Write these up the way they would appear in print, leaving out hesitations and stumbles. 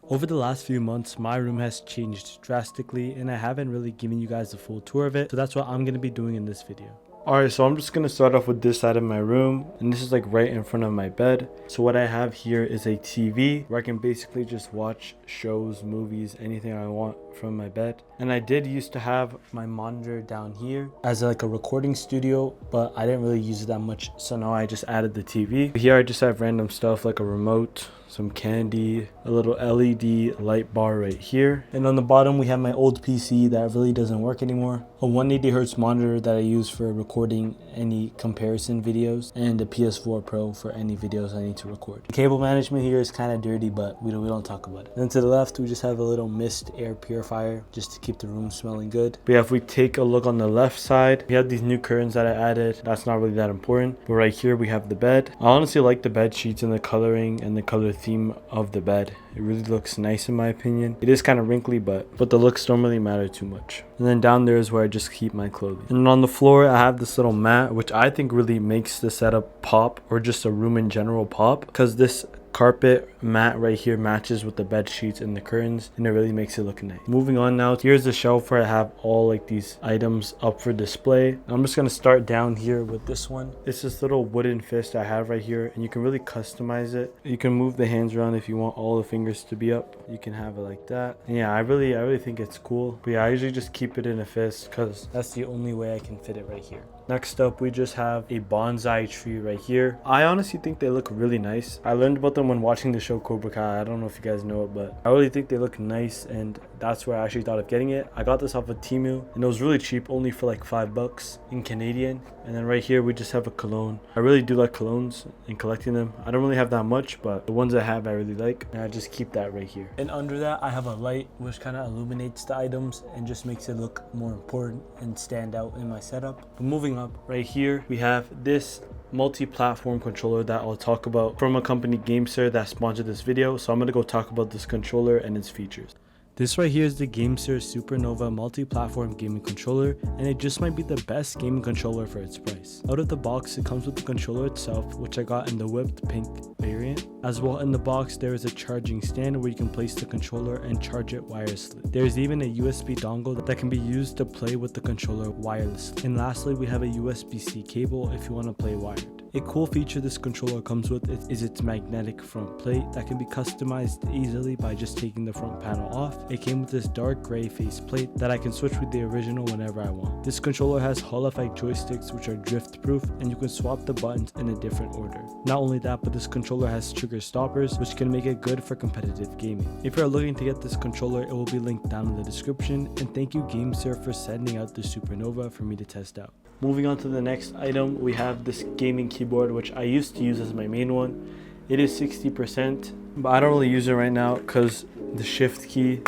Over the last few months, my room has changed drastically and I haven't really given you guys a full tour of it, so that's what I'm going to be doing in this video. Alright, so I'm just going to start off with this side of my room, and this is like right in front of my bed. So what I have here is a TV where I can basically just watch shows, movies, anything I want from my bed. And I did used to have my monitor down here as like a recording studio, but I didn't really use it that much, so now I just added the TV. Here I just have random stuff like a remote, some candy, a little LED light bar right here. And on the bottom we have my old PC that really doesn't work anymore, a 180 hertz monitor that I use for recording any comparison videos, and a PS4 Pro for any videos I need to record. The cable management here is kind of dirty, but we don't talk about it. And then to the left we just have a little mist air purifier just to keep the room smelling good. But yeah, if we take a look on the left side, we have these new curtains that I added. That's not really that important. But right here we have the bed. I honestly like the bed sheets and the coloring and the color theme of the bed. It really looks nice in my opinion. It is kind of wrinkly, but the looks don't really matter too much. And then down there is where I just keep my clothing. And on the floor I have this little mat, which I think really makes the setup pop, or just a room in general pop, because this carpet mat right here matches with the bed sheets and the curtains, and it really makes it look nice. Moving on now, here's the shelf where I have all like these items up for display. I'm just going to start down here with this one. It's this little wooden fist I have right here, and you can really customize it. You can move the hands around if you want all the fingers to be up. You can have it like that. And yeah, I really think it's cool. But yeah, I usually just keep it in a fist because that's the only way I can fit it right here. Next up, we just have a bonsai tree right here. I honestly think they look really nice. I learned about them when watching the show Cobra Kai. I don't know if you guys know it, but I really think they look nice, and that's where I actually thought of getting it. I got this off of Temu, and it was really cheap, only for like $5 in Canadian. And then right here, we just have a cologne. I really do like colognes and collecting them. I don't really have that much, but the ones I have, I really like. And I just keep that right here. And under that, I have a light, which kind of illuminates the items and just makes it look more important and stand out in my setup. But moving up, right here, we have this multi-platform controller that I'll talk about from a company GameSir that sponsored this video. So I'm going to go talk about this controller and its features. This right here is the GameSir Supernova multi-platform gaming controller, and it just might be the best gaming controller for its price. Out of the box, it comes with the controller itself, which I got in the whipped pink variant. As well, in the box there is a charging stand where you can place the controller and charge it wirelessly. There's even a USB dongle that can be used to play with the controller wirelessly. And lastly, we have a USB-C cable if you want to play wired. A cool feature this controller comes with is its magnetic front plate that can be customized easily by just taking the front panel off. It came with this dark gray face plate that I can switch with the original whenever I want. This controller has Hall effect joysticks which are drift proof, and you can swap the buttons in a different order. Not only that, but this controller has trigger stoppers which can make it good for competitive gaming. If you're looking to get this controller, it will be linked down in the description, and thank you GameSir for sending out the Supernova for me to test out. Moving on to the next item, we have this gaming keyboard, which I used to use as my main one. It is 60%, but I don't really use it right now because the shift key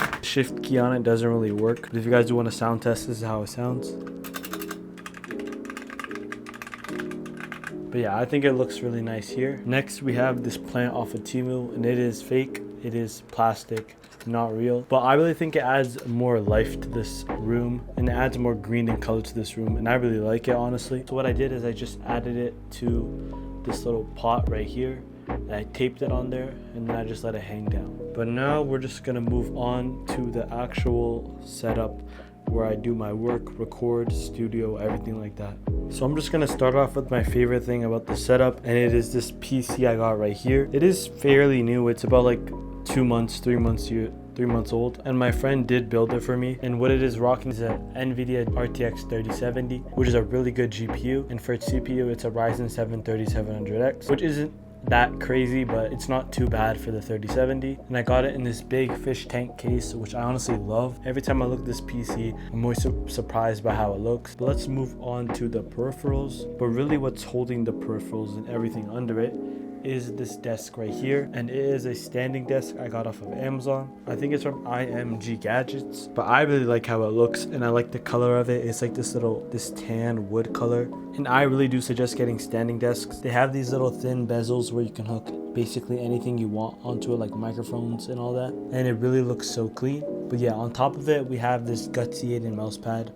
on it doesn't really work. But if you guys do want a sound test, this is how it sounds. But yeah, I think it looks really nice here. Next, we have this plant off of Temu, and it is fake. It is plastic, not real, but I really think it adds more life to this room, and it adds more green and color to this room, and I really like it, honestly. So what I did is I just added it to this little pot right here, and I taped it on there, and then I just let it hang down. But now we're just gonna move on to the actual setup where I do my work, record, studio, everything like that. So I'm just gonna start off with my favorite thing about the setup, and it is this PC I got right here. It is fairly new. It's about like 2 months, 3 months old, and my friend did build it for me. And what it is rocking is an NVIDIA RTX 3070, which is a really good GPU, and for its CPU it's a Ryzen 7 3700X, which isn't that crazy, but it's not too bad for the 3070. And I got it in this big fish tank case, which I honestly love. Every time I look at this PC, I'm always surprised by how it looks. But let's move on to the peripherals. But really what's holding the peripherals and everything under it is this desk right here, and it is a standing desk I got off of Amazon. I think it's from IMG Gadgets, but I really like how it looks, and I like the color of it. It's like this tan wood color, and I really do suggest getting standing desks. They have these little thin bezels where you can hook basically anything you want onto it, like microphones and all that, and it really looks so clean. But yeah, on top of it we have this Gutsy 8 mouse pad.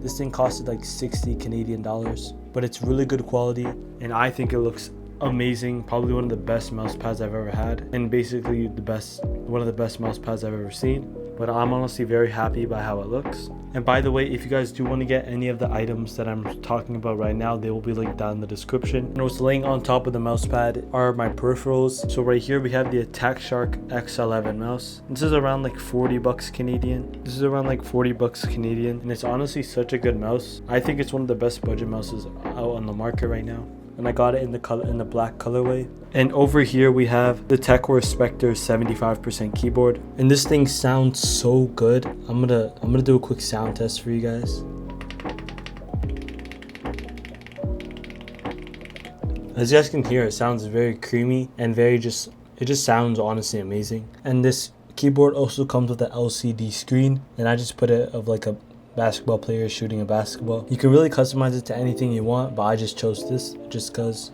This thing costed like 60 Canadian dollars, but it's really good quality, and I think it looks amazing. Probably one of the best mouse pads I've ever had, and basically the best one of the best mouse pads I've ever seen. But I'm honestly very happy by how it looks. And by the way, if you guys do want to get any of the items that I'm talking about right now, they will be linked down in the description. And what's laying on top of the mouse pad are my peripherals. So right here we have the Attack Shark X11 mouse. This is around like 40 bucks Canadian. This is around like 40 bucks Canadian. And it's honestly such a good mouse. I think it's one of the best budget mouses out on the market right now. And I got it in the black colorway. And over here we have the Decor Spectre 75% keyboard, and this thing sounds so good. I'm gonna do a quick sound test for you guys. As you guys can hear, it sounds very creamy and it just sounds honestly amazing. And this keyboard also comes with an LCD screen, and I just put it of like a basketball player shooting a basketball. You can really customize it to anything you want, but I just chose this just cause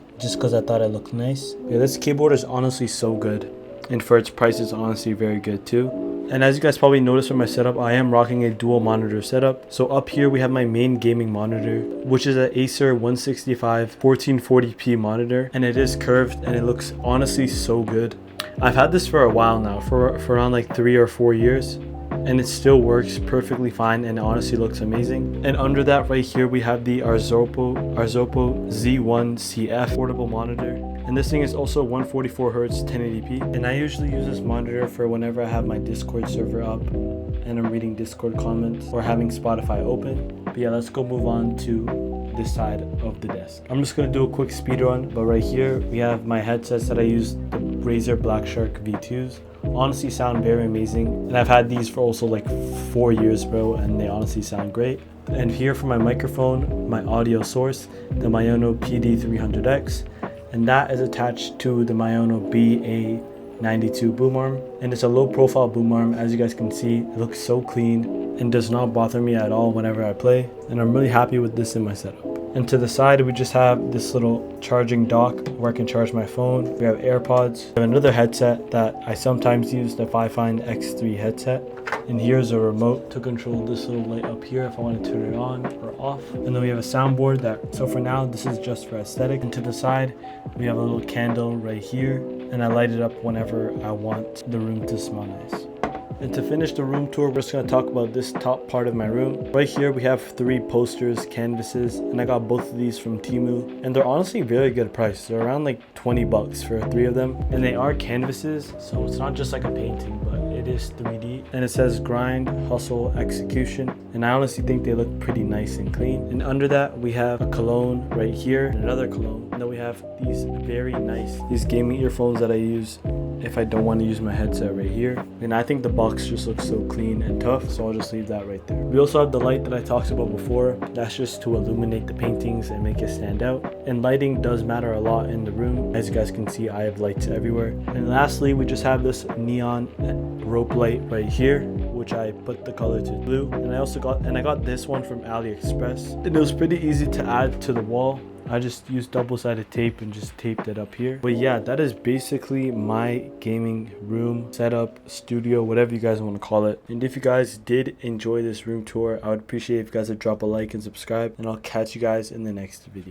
I thought it looked nice. Yeah, this keyboard is honestly so good, and for its price it's honestly very good too. And as you guys probably noticed from my setup, I am rocking a dual monitor setup. So up here we have my main gaming monitor, which is an Acer 165 1440p monitor, and it is curved and it looks honestly so good. I've had this for a while now, for around like 3 or 4 years, and it still works perfectly fine and honestly looks amazing. And under that right here we have the Arzopo Z1 CF portable monitor, and this thing is also 144Hz 1080p. And I usually use this monitor for whenever I have my Discord server up and I'm reading Discord comments or having Spotify open. But yeah, let's go move on to this side of the desk. I'm just gonna do a quick speed run, but right here we have my headsets that I use, the Razer Black Shark V2s. Honestly sound very amazing, and I've had these for also like 4 years, bro, and they honestly sound great. And here for my microphone, my audio source, the Myono PD300X, and that is attached to the Myono BA92 boom arm, and it's a low profile boom arm. As you guys can see, it looks so clean and does not bother me at all whenever I play, and I'm really happy with this in my setup. And to the side we just have this little charging dock where I can charge my phone. We have AirPods. We have another headset that I sometimes use, the Fifine X3 headset. And here's a remote to control this little light up here if I want to turn it on or off. And then we have a soundboard so for now this is just for aesthetic. And to the side we have a little candle right here, and I light it up whenever I want the room to smell nice. And to finish the room tour, we're just going to talk about this top part of my room. Right here we have 3 posters, canvases, and I got both of these from Temu, and they're honestly very good price. They're around like 20 bucks for 3 of them, and they are canvases, so it's not just like a painting, but it is 3D. And it says grind, hustle, execution, and I honestly think they look pretty nice and clean. And under that we have a cologne right here, and another cologne, and then we have these very nice gaming earphones that I use if I don't want to use my headset right here. And I think the box just looks so clean and tough, so I'll just leave that right there. We also have the light that I talked about before. That's just to illuminate the paintings and make it stand out. And lighting does matter a lot in the room. As you guys can see, I have lights everywhere. And lastly, we just have this neon rope light right here, which I put the color to blue. And I got this one from AliExpress, and it was pretty easy to add to the wall. I just used double-sided tape and just taped it up here. But yeah, that is basically my gaming room setup, studio, whatever you guys want to call it. And if you guys did enjoy this room tour, I would appreciate if you guys would drop a like and subscribe, and I'll catch you guys in the next video.